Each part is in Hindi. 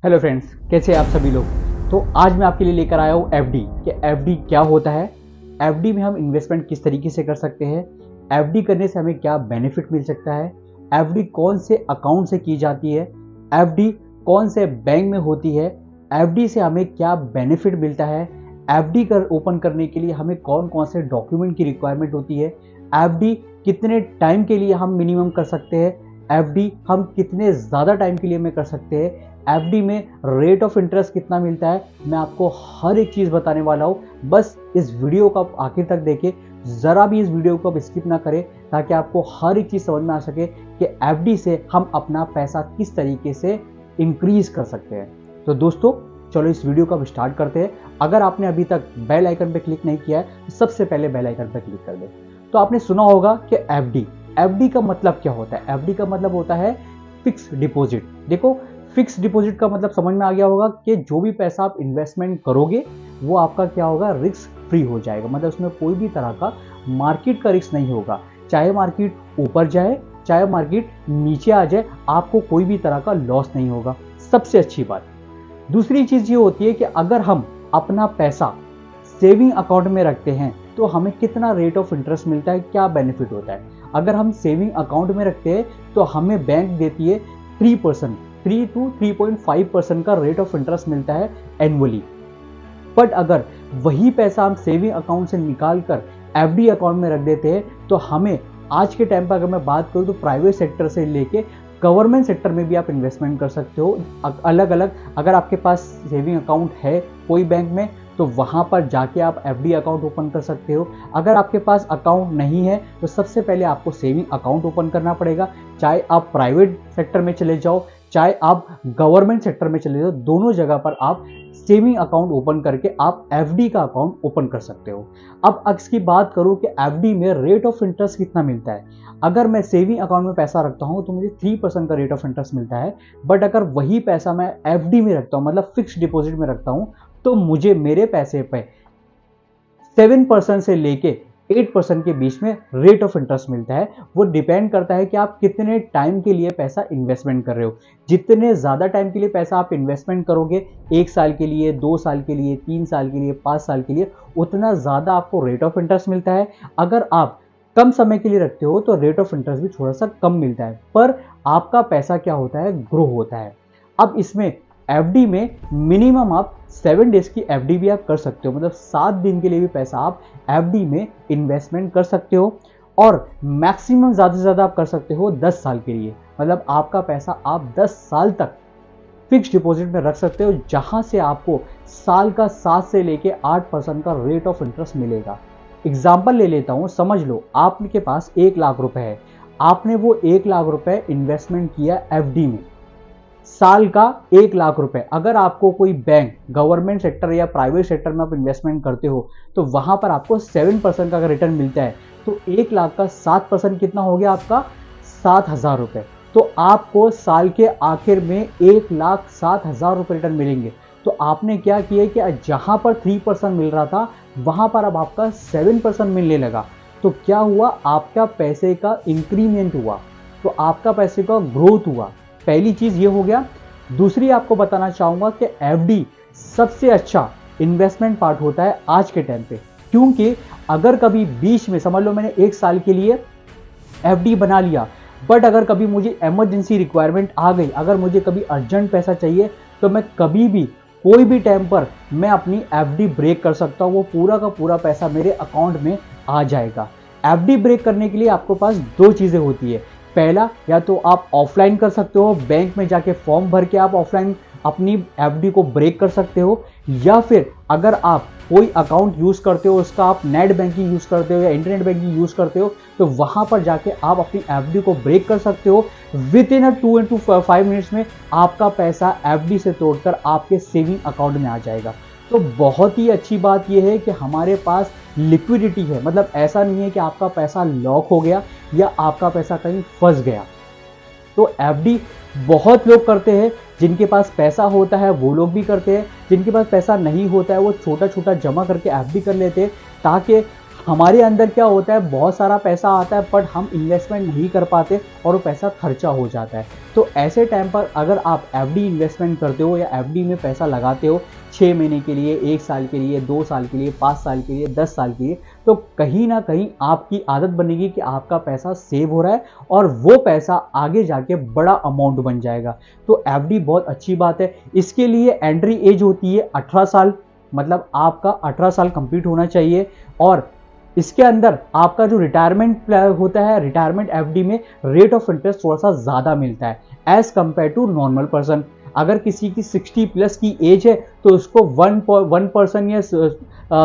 हेलो फ्रेंड्स, कैसे हैं आप सभी लोग। तो आज मैं आपके लिए लेकर आया हूँ एफडी कि एफडी क्या होता है, एफडी में हम इन्वेस्टमेंट किस तरीके से कर सकते हैं, एफडी करने से हमें क्या बेनिफिट मिल सकता है, एफडी कौन से अकाउंट से की जाती है, एफडी कौन से बैंक में होती है, एफडी से हमें क्या बेनिफिट मिलता है, एफडी ओपन करने के लिए हमें कौन कौन से डॉक्यूमेंट की रिक्वायरमेंट होती है, एफडी कितने टाइम के लिए हम मिनिमम कर सकते हैं, एफडी हम कितने ज़्यादा टाइम के लिए में कर सकते हैं, एफडी में रेट ऑफ इंटरेस्ट कितना मिलता है, मैं आपको हर एक चीज़ बताने वाला हूँ। बस इस वीडियो को आप आखिर तक देखें, ज़रा भी इस वीडियो को आप स्किप ना करें, ताकि आपको हर एक चीज़ समझ में आ सके कि एफडी से हम अपना पैसा किस तरीके से इंक्रीज कर सकते हैं। तो दोस्तों चलो इस वीडियो को अब स्टार्ट करते हैं। अगर आपने अभी तक बेल आइकन पर क्लिक नहीं किया है तो सबसे पहले बेल आइकन पर क्लिक कर दें। तो आपने सुना होगा कि एफडी का मतलब क्या होता है। एफडी का मतलब होता है फिक्स डिपॉजिट। देखो, फिक्स डिपॉजिट का मतलब समझ में आ गया होगा कि जो भी पैसा आप इन्वेस्टमेंट करोगे वो आपका क्या होगा, रिस्क फ्री हो जाएगा। मतलब उसमें कोई भी तरह का मार्केट का रिस्क नहीं होगा। चाहे मार्केट ऊपर जाए चाहे मार्केट नीचे आ जाए, आपको कोई भी तरह का लॉस नहीं होगा। सबसे अच्छी बात दूसरी चीज ये होती है कि अगर हम अपना पैसा सेविंग अकाउंट में रखते हैं तो हमें कितना रेट ऑफ इंटरेस्ट मिलता है, क्या बेनिफिट होता है। अगर हम सेविंग अकाउंट में रखते हैं तो हमें बैंक देती है 3%, 3 to 3.5% का रेट ऑफ इंटरेस्ट मिलता है एनुअली। बट अगर वही पैसा हम सेविंग अकाउंट से निकाल कर एफडी अकाउंट में रख देते हैं तो हमें आज के टाइम पर अगर मैं बात करूँ तो प्राइवेट सेक्टर से लेके गवर्नमेंट सेक्टर में भी आप इन्वेस्टमेंट कर सकते हो। अलग अलग अगर आपके पास सेविंग अकाउंट है कोई बैंक में तो वहाँ पर जाके आप एफडी अकाउंट ओपन कर सकते हो। अगर आपके पास अकाउंट नहीं है तो सबसे पहले आपको सेविंग अकाउंट ओपन करना पड़ेगा। चाहे आप प्राइवेट सेक्टर में चले जाओ चाहे आप गवर्नमेंट सेक्टर में चले जाओ, दोनों जगह पर आप सेविंग अकाउंट ओपन करके आप एफडी का अकाउंट ओपन कर सकते हो। अब इसकी बात करूं कि एफडी में रेट ऑफ इंटरेस्ट कितना मिलता है। अगर मैं सेविंग अकाउंट में पैसा रखता हूं तो मुझे 3% का रेट ऑफ इंटरेस्ट मिलता है। बट अगर वही पैसा मैं एफडी में रखता हूं, मतलब फिक्स डिपॉजिट में रखता हूं, तो मुझे मेरे पैसे पे 7% से लेके 8% के बीच में रेट ऑफ इंटरेस्ट मिलता है। वो डिपेंड करता है कि आप कितने टाइम के लिए पैसा इन्वेस्टमेंट कर रहे हो। जितने ज़्यादा टाइम के लिए पैसा आप इन्वेस्टमेंट करोगे, 1 साल के लिए, 2 साल के लिए, 3 साल के लिए, 5 साल के लिए, उतना ज़्यादा आपको रेट ऑफ इंटरेस्ट मिलता है। अगर आप कम समय के लिए रखते हो तो रेट ऑफ इंटरेस्ट भी थोड़ा सा कम मिलता है, पर आपका पैसा क्या होता है, ग्रो होता है। अब इसमें एफडी में मिनिमम आप 7 डेज की एफडी भी आप कर सकते हो, मतलब 7 दिन के लिए भी पैसा आप एफडी में इन्वेस्टमेंट कर सकते हो। और मैक्सिमम ज़्यादा से ज़्यादा आप कर सकते हो 10 साल के लिए, मतलब आपका पैसा आप 10 साल तक फिक्स डिपॉजिट में रख सकते हो, जहां से आपको साल का 7 से लेके 8% का रेट ऑफ इंटरेस्ट मिलेगा। एग्जाम्पल ले लेता हूं, समझ लो आपके पास 1 लाख रुपए है, आपने वो 1 लाख रुपए इन्वेस्टमेंट किया एफडी में, साल का 1 लाख रुपए। अगर आपको कोई बैंक गवर्नमेंट सेक्टर या प्राइवेट सेक्टर में आप इन्वेस्टमेंट करते हो तो वहां पर आपको 7% का रिटर्न मिलता है। तो 1 लाख का 7% कितना हो गया आपका, 7,000 रुपए। तो आपको साल के आखिर में 1,07,000 रुपए रिटर्न मिलेंगे। तो आपने क्या किया कि जहां पर 3% मिल रहा था वहां पर अब आपका 7% मिलने लगा। तो क्या हुआ, आपका पैसे का इंक्रीमेंट हुआ, तो आपका पैसे का ग्रोथ हुआ। पहली चीज ये हो गया। दूसरी आपको बताना चाहूंगा कि एफडी सबसे अच्छा इन्वेस्टमेंट पार्ट होता है आज के टाइम पे, क्योंकि अगर कभी बीच में समझ लो मैंने 1 साल के लिए एफडी बना लिया, बट अगर कभी मुझे इमरजेंसी रिक्वायरमेंट आ गई, अगर मुझे कभी अर्जेंट पैसा चाहिए, तो मैं कभी भी कोई भी टाइम पर मैं अपनी एफडी ब्रेक कर सकता हूँ। वो पूरा का पूरा पैसा मेरे अकाउंट में आ जाएगा। एफडी ब्रेक करने के लिए आपके पास 2 चीजें होती है। पहला, या तो आप ऑफलाइन कर सकते हो, बैंक में जाके फॉर्म भर के आप ऑफलाइन अपनी एफडी को ब्रेक कर सकते हो, या फिर अगर आप कोई अकाउंट यूज करते हो, उसका आप नेट बैंकिंग यूज करते हो या इंटरनेट बैंकिंग यूज करते हो, तो वहां पर जाके आप अपनी एफडी को ब्रेक कर सकते हो। विद इन 2 to 5 मिनट्स में आपका पैसा एफडी से तोड़कर आपके सेविंग अकाउंट में आ जाएगा। तो बहुत ही अच्छी बात यह है कि हमारे पास लिक्विडिटी है, मतलब ऐसा नहीं है कि आपका पैसा लॉक हो गया या आपका पैसा कहीं फंस गया। तो एफडी बहुत लोग करते हैं, जिनके पास पैसा होता है वो लोग भी करते हैं, जिनके पास पैसा नहीं होता है वो छोटा छोटा जमा करके एफडी कर लेते हैं, ताकि हमारे अंदर क्या होता है, बहुत सारा पैसा आता है बट हम इन्वेस्टमेंट नहीं कर पाते और वो पैसा खर्चा हो जाता है। तो ऐसे टाइम पर अगर आप एफडी इन्वेस्टमेंट करते हो या एफडी में पैसा लगाते हो 6 महीने के लिए, 1 साल के लिए, 2 साल के लिए, 5 साल के लिए, 10 साल के लिए, तो कहीं ना कहीं आपकी आदत बनेगी कि आपका पैसा सेव हो रहा है और वो पैसा आगे जाके बड़ा अमाउंट बन जाएगा। तो एफडी बहुत अच्छी बात है। इसके लिए एंट्री एज होती है 18 साल, मतलब आपका 18 साल कंप्लीट होना चाहिए। और इसके अंदर आपका जो रिटायरमेंट होता है, रिटायरमेंट एफडी में रेट ऑफ इंटरेस्ट थोड़ा सा ज़्यादा मिलता है as compare to normal person. अगर किसी की 60 प्लस की एज है तो उसको 1% या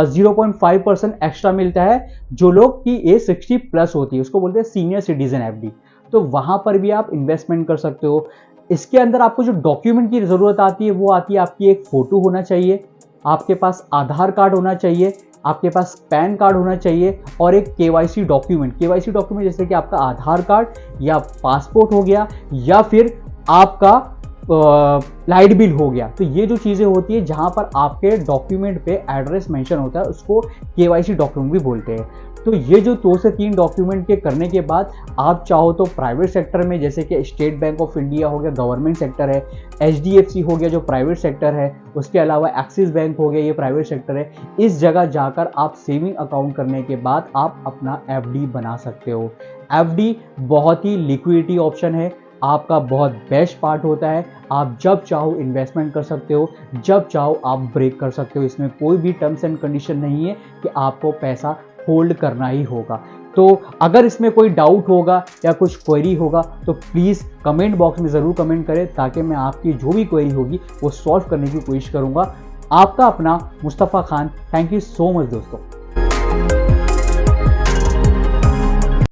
0.5% एक्स्ट्रा मिलता है। जो लोग की एज 60 प्लस होती है उसको बोलते हैं सीनियर सिटीजन एफडी। तो वहाँ पर भी आप इन्वेस्टमेंट कर सकते हो। इसके अंदर आपको जो डॉक्यूमेंट की ज़रूरत आती है वो आती है आपकी एक फ़ोटो होना चाहिए, आपके पास आधार कार्ड होना चाहिए, आपके पास पैन कार्ड होना चाहिए और एक केवाईसी डॉक्यूमेंट। केवाईसी डॉक्यूमेंट जैसे कि आपका आधार कार्ड या पासपोर्ट हो गया या फिर आपका लाइट बिल हो गया। तो ये जो चीज़ें होती है जहाँ पर आपके डॉक्यूमेंट पे एड्रेस मेंशन होता है उसको केवाईसी डॉक्यूमेंट भी बोलते हैं। तो ये जो 2 से 3 डॉक्यूमेंट के करने के बाद आप चाहो तो प्राइवेट सेक्टर में जैसे कि स्टेट बैंक ऑफ इंडिया हो गया, गवर्नमेंट सेक्टर है, एचडीएफसी हो गया जो प्राइवेट सेक्टर है, उसके अलावा एक्सिस बैंक हो गया ये प्राइवेट सेक्टर है, इस जगह जाकर आप सेविंग अकाउंट करने के बाद आप अपना एफडी बना सकते हो। एफडी बहुत ही लिक्विडिटी ऑप्शन है, आपका बहुत बेस्ट पार्ट होता है। आप जब चाहो इन्वेस्टमेंट कर सकते हो, जब चाहो आप ब्रेक कर सकते हो। इसमें कोई भी टर्म्स एंड कंडीशन नहीं है कि आपको पैसा होल्ड करना ही होगा। तो अगर इसमें कोई डाउट होगा या कुछ क्वेरी होगा तो प्लीज़ कमेंट बॉक्स में ज़रूर कमेंट करें ताकि मैं आपकी जो भी क्वेरी होगी वो सॉल्व करने की कोशिश करूँगा। आपका अपना Mustafa Khan. Thank you so much दोस्तों।